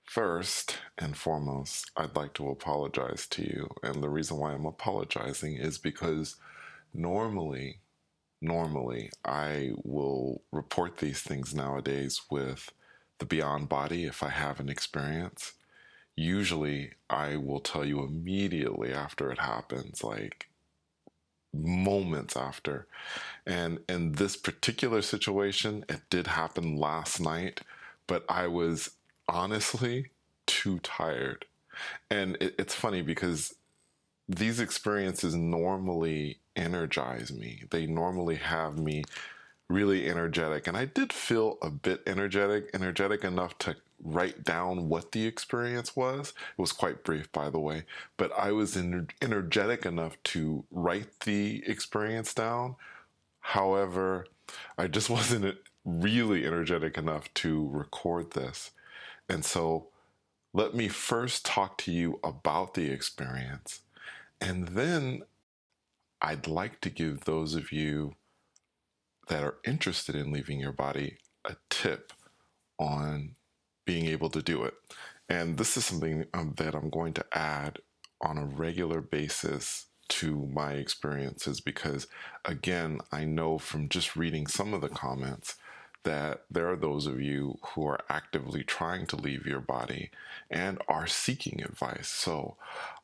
First and foremost, I'd like to apologize to you. And the reason why I'm apologizing is because normally, normally I will report these things nowadays with the beyond body if I have an experience. Usually I will tell you immediately after it happens, like moments after. And in this particular situation, it did happen last night, but I was honestly too tired. And it's funny because these experiences normally energize me. They normally have me really energetic. And I did feel a bit energetic enough to write down what the experience was. It was quite brief, by the way, but I was energetic enough to write the experience down. However, I just wasn't really energetic enough to record this. And so let me first talk to you about the experience. And then I'd like to give those of you that are interested in leaving your body a tip on being able to do it. And this is something that I'm going to add on a regular basis to my experiences because, again, I know from just reading some of the comments that there are those of you who are actively trying to leave your body and are seeking advice. So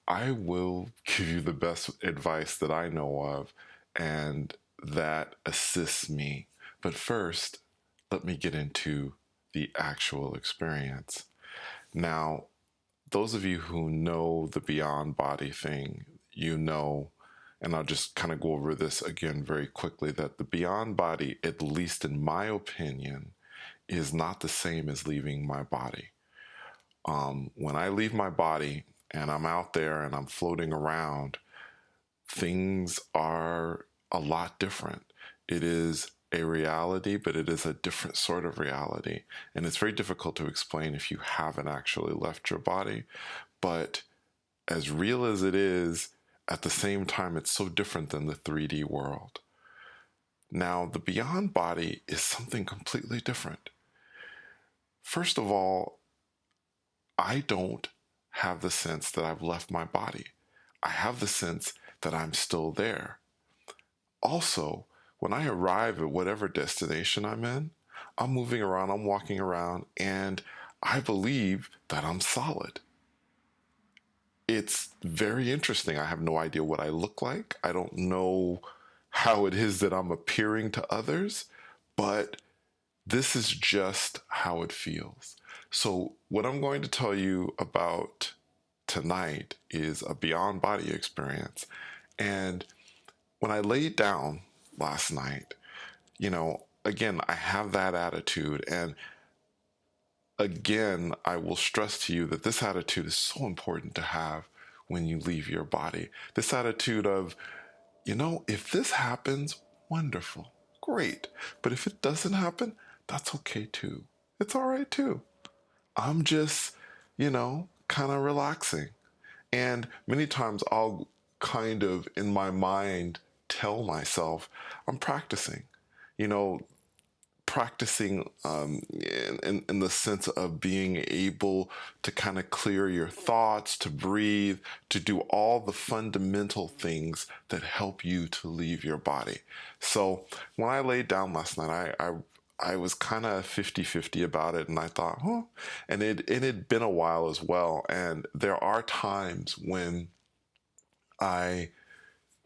I will give you the best advice that I know of and that assists me. But first, let me get into the actual experience. Now, those of you who know the beyond body thing, you know, and I'll just kind of go over this again very quickly, that the beyond body, at least in my opinion, is not the same as leaving my body. When I leave my body and I'm out there and I'm floating around, things are a lot different. It is a reality, but it is a different sort of reality. And it's very difficult to explain if you haven't actually left your body. But as real as it is, at the same time, it's so different than the 3D world. Now, the beyond body is something completely different. First of all, I don't have the sense that I've left my body. I have the sense that I'm still there. Also, when I arrive at whatever destination I'm in, I'm moving around, I'm walking around, and I believe that I'm solid. It's very interesting. I have no idea what I look like. I don't know how it is that I'm appearing to others, but this is just how it feels. So, what I'm going to tell you about tonight is a beyond body experience. And when I laid down last night, again, I have that attitude. And again, I will stress to you that this attitude is so important to have when you leave your body. This attitude of, if this happens, wonderful, great. But if it doesn't happen, that's okay too. It's all right too. I'm just, kind of relaxing. And many times I'll kind of, in my mind, tell myself I'm practicing, you know, practicing in the sense of being able to kind of clear your thoughts, to breathe, to do all the fundamental things that help you to leave your body. So when I laid down last night, I was kind of 50-50 about it, and I thought, huh. And it had been a while as well. And there are times when I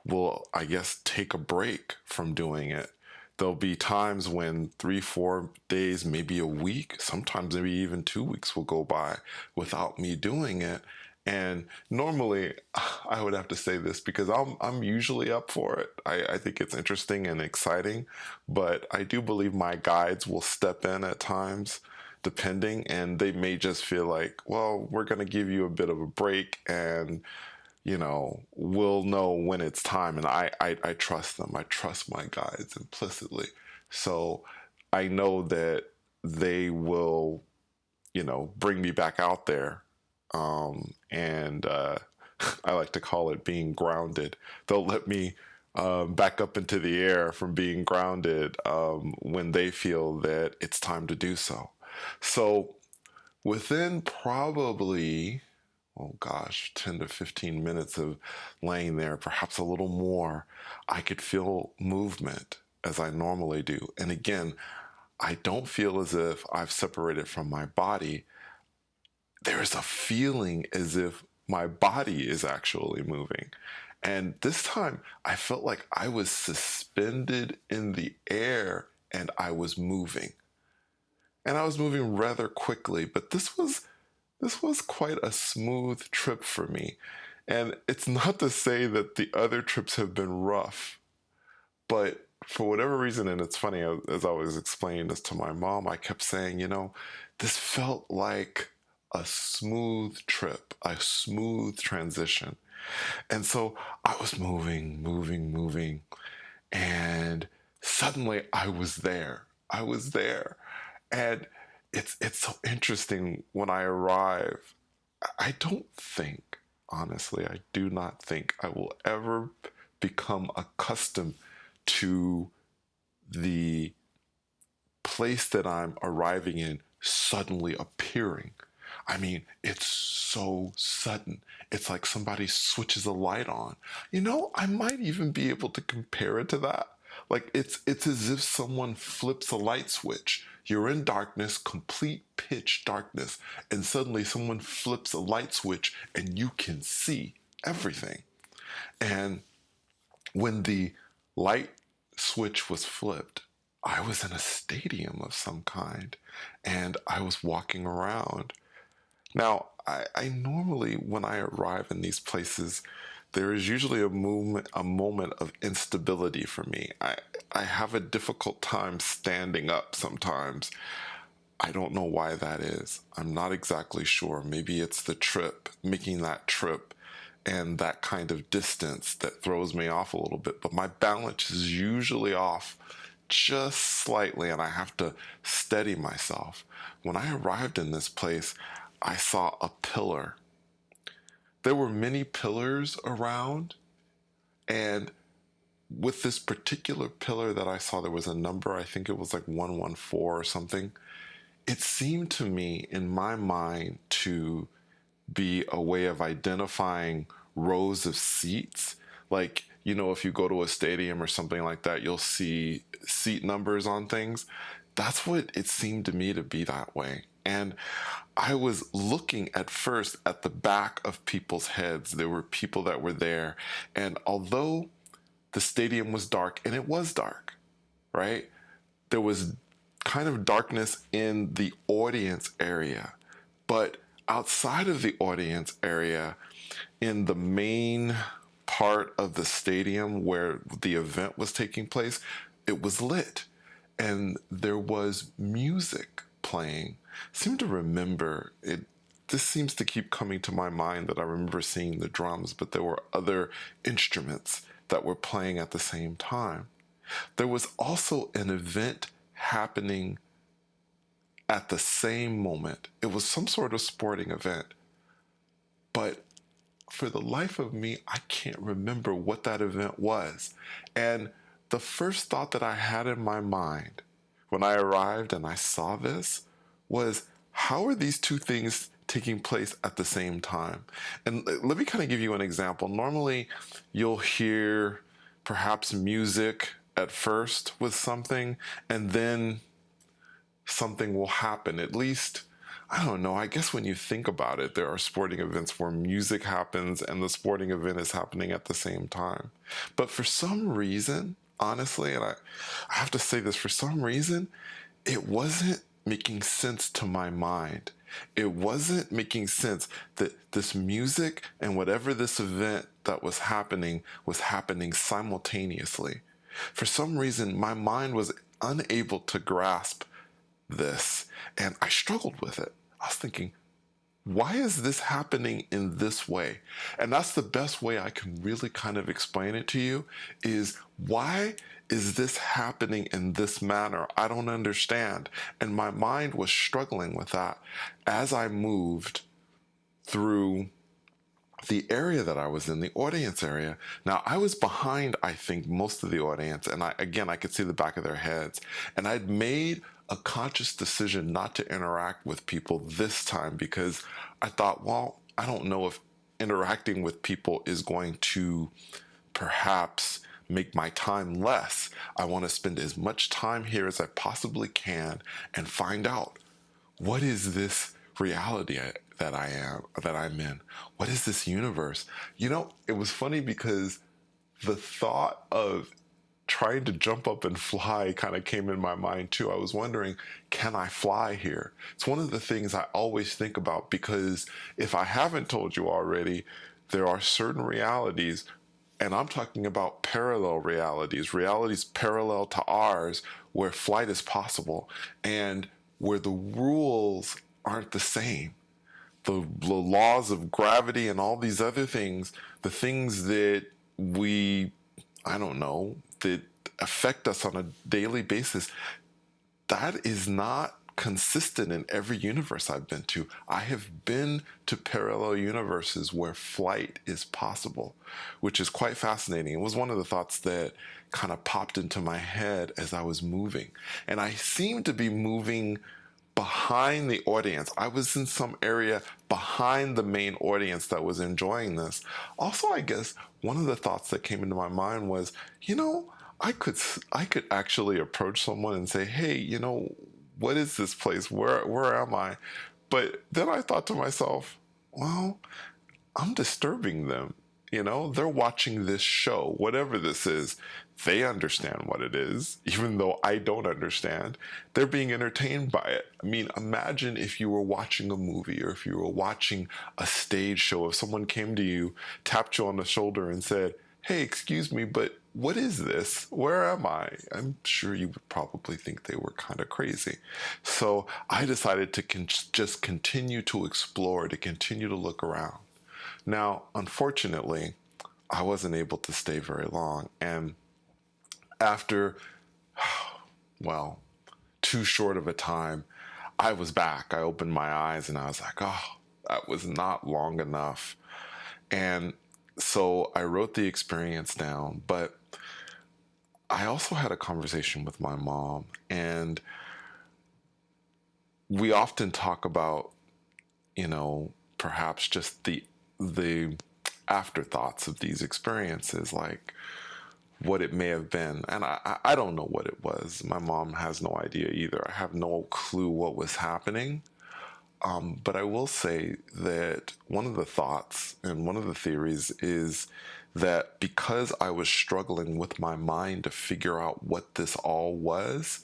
will, I guess, take a break from doing it. There'll be times when 3-4 days, maybe a week, sometimes maybe even 2 weeks will go by without me doing it. And normally, I would have to say this because I'm usually up for it. I think it's interesting and exciting, but I do believe my guides will step in at times, depending, and they may just feel like, well, we're going to give you a bit of a break and we'll know when it's time. And I trust them. I trust my guides implicitly. So I know that they will, bring me back out there. And I like to call it being grounded. They'll let me back up into the air from being grounded when they feel that it's time to do so. So Within probably, oh gosh, 10 to 15 minutes of laying there, perhaps a little more, I could feel movement as I normally do. And again, I don't feel as if I've separated from my body. There's a feeling as if my body is actually moving. And this time I felt like I was suspended in the air and I was moving. And I was moving rather quickly, but this was quite a smooth trip for me. And it's not to say that the other trips have been rough, but for whatever reason, and it's funny, as I was explaining this to my mom, I kept saying, this felt like a smooth trip, a smooth transition. And so I was moving, moving, moving, and suddenly I was there. I was there. And it's so interesting when I arrive. I don't think, honestly, I do not think I will ever become accustomed to the place that I'm arriving in suddenly appearing. I mean, it's so sudden. It's like somebody switches a light on. I might even be able to compare it to that. Like it's as if someone flips a light switch. You're in darkness, complete pitch darkness, and suddenly someone flips a light switch and you can see everything. And when the light switch was flipped, I was in a stadium of some kind and I was walking around. Now, I normally, when I arrive in these places, there is usually a moment of instability for me. I have a difficult time standing up sometimes. I don't know why that is. I'm not exactly sure. Maybe it's the trip, making that trip and that kind of distance that throws me off a little bit. But my balance is usually off just slightly, and I have to steady myself. When I arrived in this place, I saw a pillar. There were many pillars around, and with this particular pillar that I saw, there was a number, I think it was like 114 or something. It seemed to me in my mind to be a way of identifying rows of seats. Like, if you go to a stadium or something like that, you'll see seat numbers on things. That's what it seemed to me to be that way. And I was looking at first at the back of people's heads. There were people that were there. And although the stadium was dark, and it was dark, right? There was kind of darkness in the audience area. But outside of the audience area, in the main part of the stadium where the event was taking place, it was lit and there was music playing. I seem to remember it. This seems to keep coming to my mind that I remember seeing the drums, but there were other instruments that were playing at the same time. There was also an event happening at the same moment. It was some sort of sporting event, but for the life of me, I can't remember what that event was. And the first thought that I had in my mind when I arrived and I saw this was, how are these two things taking place at the same time? And let me kind of give you an example. Normally, you'll hear perhaps music at first with something, and then something will happen. At least, I don't know, I guess when you think about it, there are sporting events where music happens and the sporting event is happening at the same time. But for some reason, honestly, and I have to say this, for some reason, it wasn't making sense to my mind. It wasn't making sense that this music and whatever this event that was happening simultaneously. For some reason, my mind was unable to grasp this, and I struggled with it. I was thinking, why is this happening in this way? And that's the best way I can really kind of explain it to you is, why is this happening in this manner? I don't understand. And my mind was struggling with that as I moved through the area that I was in, the audience area. Now, I was behind, I think, most of the audience, and I could see the back of their heads. And I'd made a conscious decision not to interact with people this time because I thought, well, I don't know if interacting with people is going to perhaps make my time less. I want to spend as much time here as I possibly can and find out, what is this reality that I'm in? What is this universe? It was funny because the thought of trying to jump up and fly kind of came in my mind too. I was wondering, can I fly here? It's one of the things I always think about, because if I haven't told you already, there are certain realities, and I'm talking about parallel realities, realities parallel to ours, where flight is possible and where the rules aren't the same. The laws of gravity and all these other things, the things that I don't know, that affect us on a daily basis, that is not consistent in every universe I've been to. I have been to parallel universes where flight is possible, which is quite fascinating. It was one of the thoughts that kind of popped into my head as I was moving. And I seemed to be moving behind the audience. I was in some area behind the main audience that was enjoying this. Also, I guess one of the thoughts that came into my mind was, I could actually approach someone and say, "Hey, what is this place? Where am I?" But then I thought to myself, well, I'm disturbing them. They're watching this show, whatever this is. They understand what it is, even though I don't understand. They're being entertained by it. I mean, imagine if you were watching a movie or if you were watching a stage show, if someone came to you, tapped you on the shoulder and said, "Hey, excuse me, but what is this? Where am I?" I'm sure you would probably think they were kind of crazy. So I decided to just continue to explore, to continue to look around. Now, unfortunately, I wasn't able to stay very long. And after, well, too short of a time, I was back. I opened my eyes and I was like, oh, that was not long enough. And so I wrote the experience down, but I also had a conversation with my mom, and we often talk about, perhaps just the afterthoughts of these experiences, like what it may have been. And I don't know what it was. My mom has no idea either. I have no clue what was happening. But I will say that one of the thoughts and one of the theories is that because I was struggling with my mind to figure out what this all was,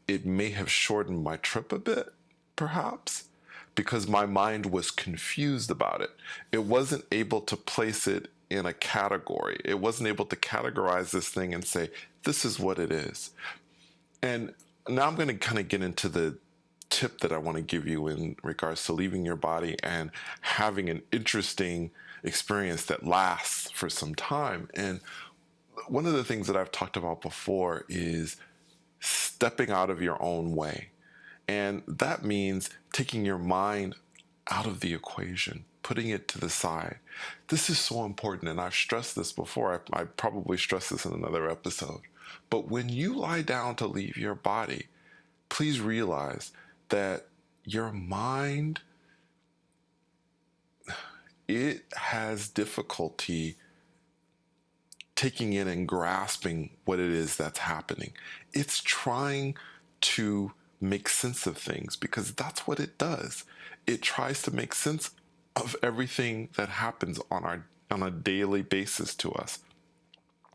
it may have shortened my trip a bit, perhaps, because my mind was confused about it. It wasn't able to place it in a category. It wasn't able to categorize this thing and say, this is what it is. And now I'm going to kind of get into the tip that I want to give you in regards to leaving your body and having an interesting experience that lasts for some time. And one of the things that I've talked about before is stepping out of your own way. And that means taking your mind out of the equation, putting it to the side. This is so important, and I've stressed this before. I probably stressed this in another episode. But when you lie down to leave your body, please realize that your mind, it has difficulty taking in and grasping what it is that's happening. It's trying to make sense of things because that's what it does. It tries to make sense of everything that happens on a daily basis to us.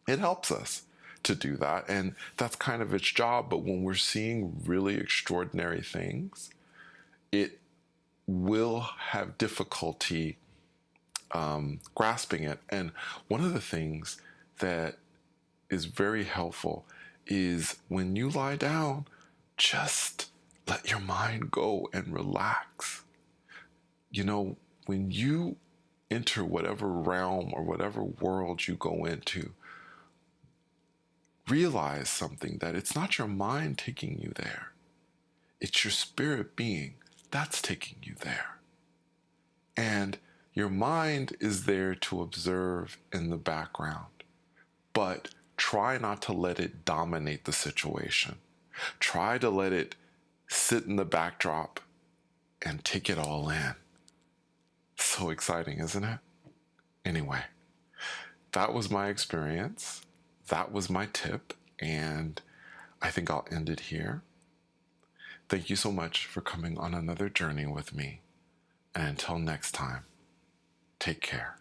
It helps us to do that, and that's kind of its job. But when we're seeing really extraordinary things, it will have difficulty grasping it. And one of the things that is very helpful is when you lie down, just let your mind go and relax. When you enter whatever realm or whatever world you go into, realize something, that it's not your mind taking you there. It's your spirit being that's taking you there. And your mind is there to observe in the background, but try not to let it dominate the situation. Try to let it sit in the backdrop and take it all in. So exciting, isn't it? Anyway, that was my experience. That was my tip. And I think I'll end it here. Thank you so much for coming on another journey with me. And until next time, take care.